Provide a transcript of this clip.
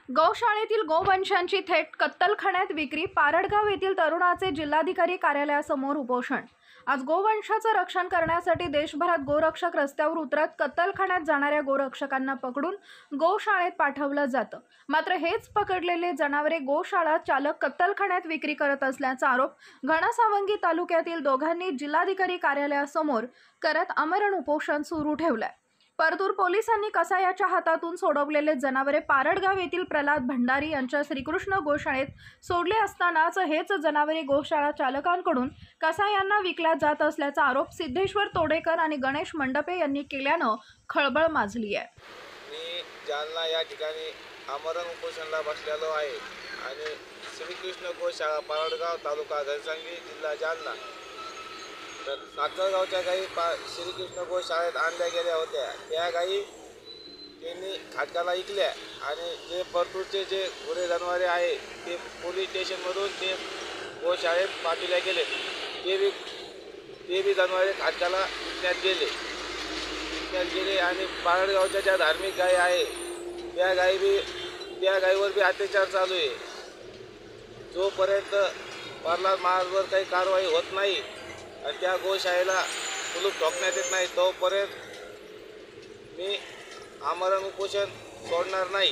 गौशाळेतील गोवंशांची थेट कत्तलखान्यात विक्री, पारडगाव येथील तरुणाचे जिल्हाधिकारी कार्यालयासमोर उपोषण। आज गोवंशाचं रक्षण करण्यासाठी देशभरात गोरक्षक रस्त्यावर उतरत कत्तलखान्यात जाणाऱ्या गोरक्षकांना पकडून गोशाळेत पाठवलं जातं। मात्र हेच पकडलेले जनावरे गोशाळा चालक कत्तलखान्यात विक्री करत असल्याचा आरोप घनसावंगी तालुक्यातील दोघांनी जिल्हाधिकारी कार्यालयासमोर करत आमरण उपोषण सुरू ठेवलंय। परतूर पोलिसांनी कसायाच्या हातातून सोडवलेले जनावरे पारडगाव येथील प्रल्हाद भंडारी यांच्या श्रीकृष्ण गोशाळेत सोडले असतानाच हेच जनावरे गोशाळा चालकांकडून कसायांना विकल्या जात असल्याचा आरोप सिद्धेश्वर तोडेकर आणि गणेश मंडपे यांनी केल्यानं खळबळ माजली आहे। मी जालना या ठिकाणी आमरण उपोषणाला बसलेलो आहे आणि श्रीकृष्ण गोशाळा पारडगाव तालुका घनसावंगी जिल्हा जालना। तर साखरगावच्या गायी श्रीकृष्ण गोशाळेत आणल्या गेल्या होत्या। त्या गायी त्यांनी खाटकाला विकल्या आणि जे परतूरचे जे गुरे जनावरे आहे ते पोलीस स्टेशनमधून ते गोशाळेत पाठवले गेले। ते बी जनावरे खाटकाला विकण्यात गेले आणि पारडगावच्या ज्या धार्मिक गायी आहे त्या गायीवर बी अत्याचार चालू आहे। जोपर्यंत प्रल्हाद महाराजवर काही कारवाई होत नाही आणि त्या गोशाळेला कुलूप ठोकण्यात येत नाही तोपर्यंत मी आमरण उपोषण सोडणार नाही।